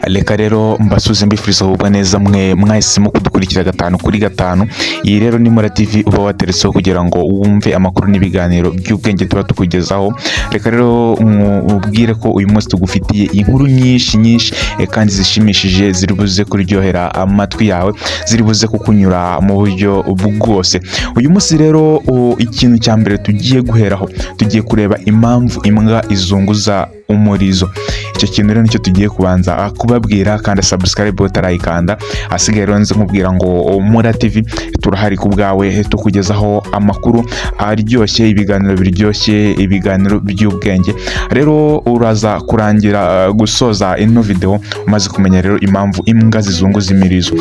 Reka rero mbasuze mbifuriza ahubwo neza mwe mwahisemo kudukurikira 5/5. Iyi rero ni Mura TV uba wateretseho kugira ngo wumve amakuru n'ibiganiro by'ubwenge tuba tukugezaho. Reka rero ubwire ko uyu munsi tugufitiye inkuru nyinshi kandi zishimishije ziri buze kuryohera amatwi yawe, ziri buze kukunyura mu buryo bwose. Uyu munsi rero ikintu cya mbere tugiye guheraho, tugiye kureba impamvu imbwa izunguza umurizo. Icyo kintu rero nicyo tugiye kubanza kubabwira, kandi subscribe utarayikanda. Asigaye rero nzi nkubwira ngo Mura TV turahari ku bwawe, tukugezaho amakuru aryoshye, ibiganiro biryoshye, ibiganiro by'ubwenge. Rero uraza kurangira gusoza ino video umaze kumenya rero impamvu imbwa zizunguza imirizo.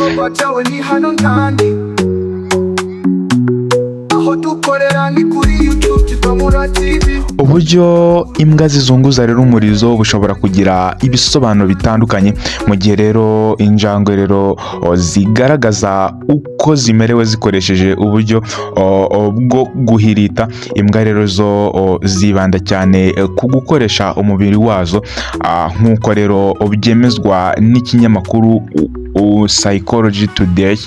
Uburyo imbwa zizunguza rero umurizo bushobora kugira ibisobanuro bitandukanye, mu gihe rero injangwe rero zigaragaza uko zimerewe zikoresheje uburyo bwo guhirita. Imbwa rero zo zibanda cyane ku gukoresha umubiri wazo, nk'uko rero byemezwa n'ikinyamakuru Psychology Today.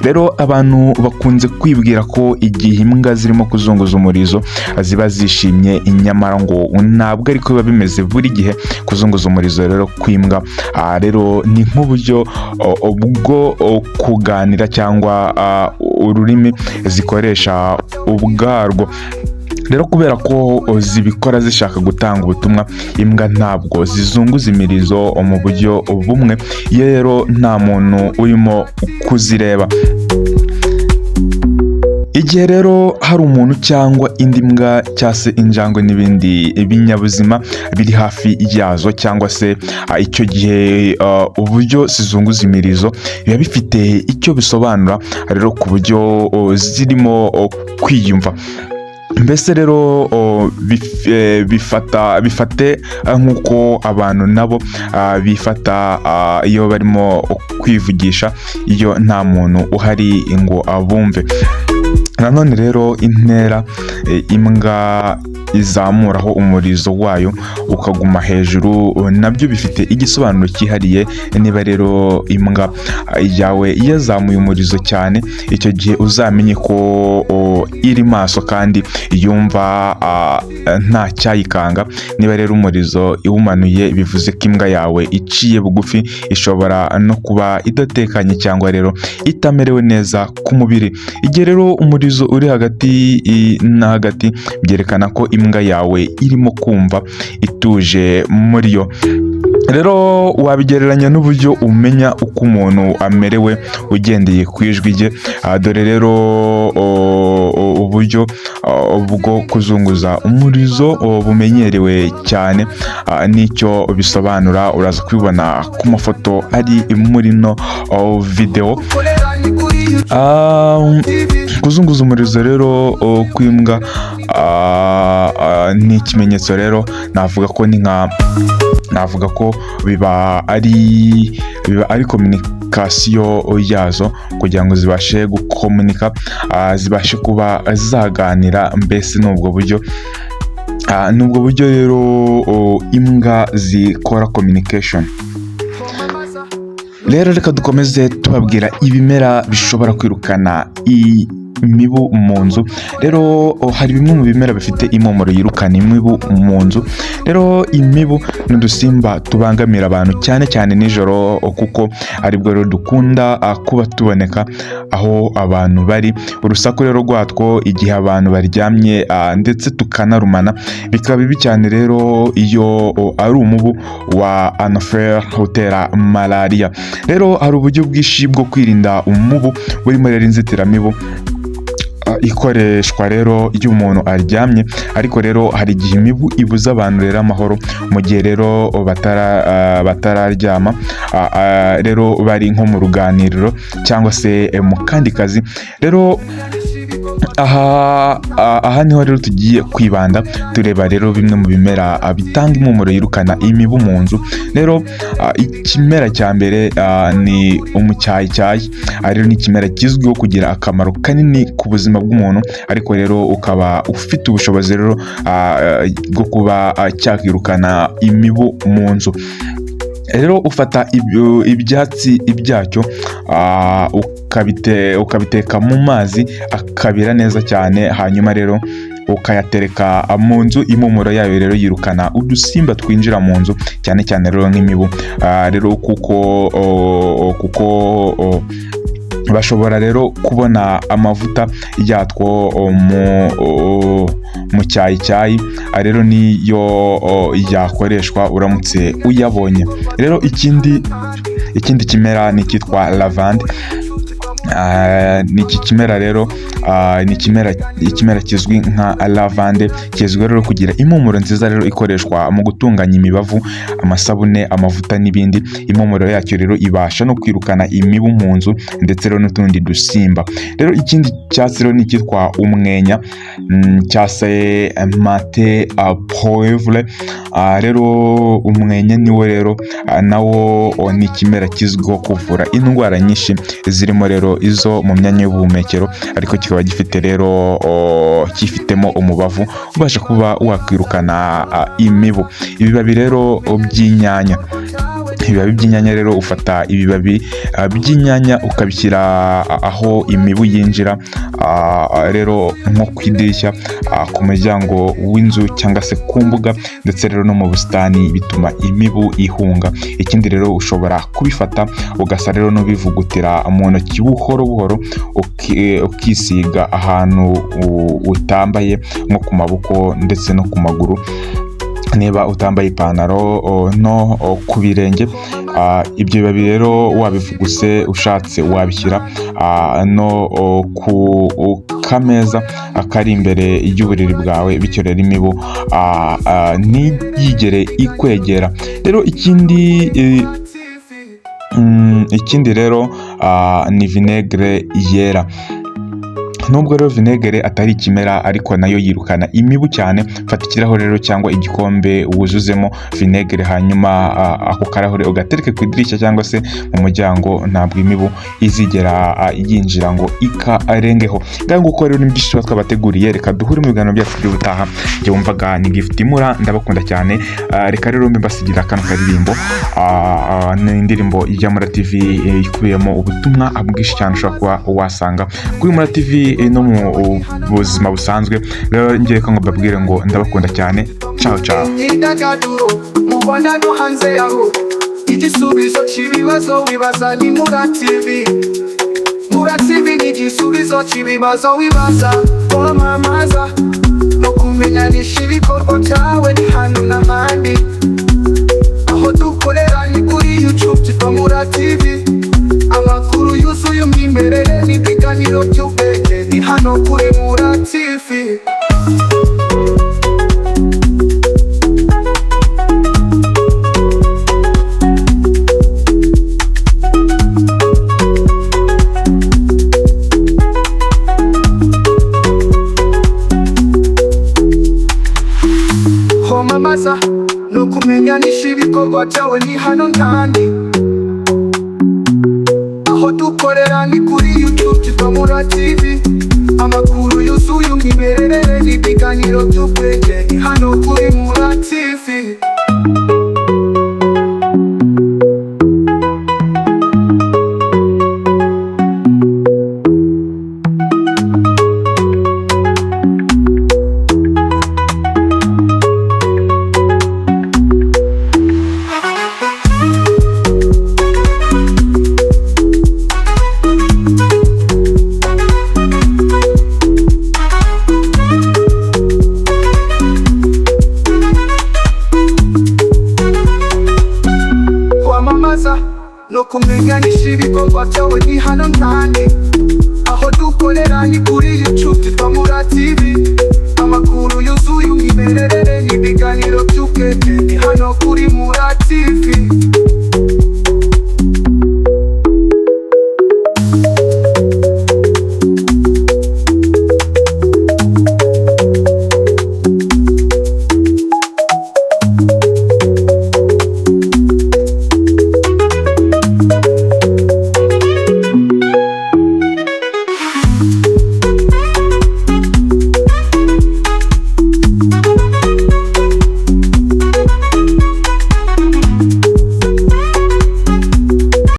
Rero abantu bakunze kwibwira ko igihe imbwa zirimo kuzunguza umurizo ziba zishimye, nyamara ngo ntabwo ariko biba bimeze buri gihe. Kuzunguza umurizo rero kw'imbwa rero ni nk'uburyo bwo kuganira cyangwa ururimi zikoresha ubwarwo. Rero kubera ko zibikora zishaka gutanga ubutumwa, imbwa ntabwo zizunguza imirizo mu buryo bumwe iyo rero nta muntu urimo kuzireba. Igihe rero hari umuntu cyangwa indi mbwa cyangwa se injangwe n'ibindi binyabuzima biri hafi yazo, cyangwa se icyo gihe uburyo zizunguza imirizo biba bifite icyo bisobanura rero ku buryo zirimo kwiyumva. Mbese rero bifate nk'uko abantu nabo bifata iyo barimo kwivugisha, iyo nta muntu uhari ngo abumve. Nanone rero intera imbwa izamuraho umurizo wayo ukaguma hejuru nabyo bifite igisobanuro cyihariye. Niba rero imbwa yawe yazamuye umurizo cyane, icyo gihe uzamenye ko iri maso kandi yumva nta cyayikanga. Niba rero umurizo iwumanuye, bivuze ko imbwa yawe iciye bugufi, ishobora no kuba idatekanye cyangwa rero itamerewe neza ku mubiri. Igihe rero umurizo uri hagati na hagati, byerekana ko imbwa yawe irimo kumva ituje muri yo. Rero wabigereranya n'uburyo umenya uko umuntu amerewe ugendeye ku ijwi rye. Dore rero uburyo bwo kuzunguza umurizo bumenyerewe cyane, n'icyo bisobanura uraza kubibona ku mafoto ari muri no video. Kuzunguza umurizo rero kw'imbwa ni ikimenyetso rero, navuga ko biba ari communication yazo, kugira ngo zibashe gukomunika, zibashe kuba zaganira. Mbese n'ubwo buryo rero imbwa zikora communication. Rero reka dukomeze tubabwira ibimera bishobora kwirukana imibu mu nzu. Rero hari bimwe mu bimera bifite impumuro yirukana imibu mu nzu. Rero imibu ni udusimba tubangamira abantu cyane cyane nijoro, kuko aribwo rero dukunda kuba tuboneka aho abantu bari. Urusaku rero rwatwo igihe abantu baryamye ndetse tukanarumana bikaba bibi cyane rero iyo ari umubu wa Anopheles utera malaria. Rero hari uburyo bwinshi bwo kwirinda umubu burimo rero inzitiramibu ikoreshwa rero iyo umuntu aryamye, ariko rero hari igihe imibu ibuza abantu rero amahoro mu gihe rero batararyama, rero bari nko mu ruganiriro cyangwa se mu kandi kazi. Rero aha niho rero tugiye kwibanda tureba rero bimwe mu bimera bitanga impumuro yirukana imibu mu nzu. Rero ikimera cya mbere ni umucyayicyayi. Rero ni ikimera kizwiho kugira akamaro kanini ku buzima bw'umuntu, ariko rero ukaba ufite ubushobozi rero bwo kuba cyakirukana imibu mu nzu. Rero ufata ibyatsi byacyo ukabiteka mu mazi akabira neza cyane, hanyuma rero ukayatereka mu nzu. Impumuro yayo rero yirukana udusimba twinjira mu nzu, cyane cyane rero nk'imibu. Rero kuko bashobora rero kubona amavuta yatwo mu cyayicyayi, rero niyo yakoreshwa uramutse uyabonye. Rero ikindi kimera ni icyitwa lavande. Ni iki kimera rero ni ikimera kizwi nka lavande, kizwi rero kugira impumuro nziza rero ikoreshwa mu gutunganya imibavu, amasabune, amavuta n'ibindi. Impumuro yacyo rero ibasha no kwirukana imibu mu nzu ndetse rero n'utundi dusimba. Rero ikindi cyatsi rero ni icyitwa umwenya, cyase mate poivre. Rero umwenya niwo rero nawo ni ikimera kizwiho kuvura indwara nyinshi zirimo rero izo mu myanya y'ubuhumekero, ariko kikaba cyifitemo umubavu ubasha kuba wakwirukana imibu. Ibibabi rero by'inyanya. Ibibabi by'inyanya rero ufata ibibabi by'inyanya ukabishyira aho imibu yinjira, rero nko ku idirishya, ku muryango w'inzu cyangwa se ku mbuga, ndetse rero no mu busitani, bituma imibu ihunga. Ikindi rero ushobora kubifata ugasa rero n'ubivugutira mu ntoki buhoro buhoro, ukisiga ahantu utambaye nko ku maboko ndetse no ku maguru, niba utambaye ipantaro no ku birenge. Ibyo bibabi rero wabivuguse, ushatse wabishyira no ku kameza kari imbere y'uburiri bwawe, bityo rero imibu ntiyigere ikwegera. Rero ikindi rero ni vinegere yera. Nubwo rero vinegere atari ikimera, ariko nayo yirukana imibu cyane. Fata ikirahure rero cyangwa igikombe wuzuzemo vinegere, hanyuma ako karahure ugatereke ku idirishya cyangwa se mu muryango, ntabwo imibu izigera yinjira ngo ikarengeho. Ngaho nguko rero ni byinshi twabateguriye. Reka duhure mu biganiro byacu by'ubutaha. Njye wumvaga ni Gift Mura, ndabakunda cyane. Reka rero mbasigira kano karirimbo, ni indirimbo ya Mura TV ikubiyemo ubutumwa bwinshi cyane ushobora kuba wasanga kuri Mura TV no mu buzima busanzwe. Rero ngiye ko mbabwire ngo ndabakunda cyane. Ciao ciao. Mubona no hanze yaho igisubizo cy'ibibazo wibaza ni Mura TV. Mura TV ni igisubizo cy'ibibazo wibaza, kwamamaza no kumenyanisha ibikorwa byawe ni hano n'ahandi. Aho dukorera ni kuri YouTube cyitwa Mura TV. Amakuru yuzuye umwimerere n'ibiganiro by'ubwenge ni hano kuri Mura TV. Kwamamaza no kumenyanisha ibikorwa byawe ni hano n'ahandi. Aho dukorera ni kuri YouTube cyitwa Mura TV. Amakuru yuzuye umwimerere n'ibiganiro by'ubwenge ni hano kuri Mura TV. No kumenyanisha ibikorwa byawe ni hano n'ahandi. Aho dukorera ni kuri YouTube cyitwa Mura TV.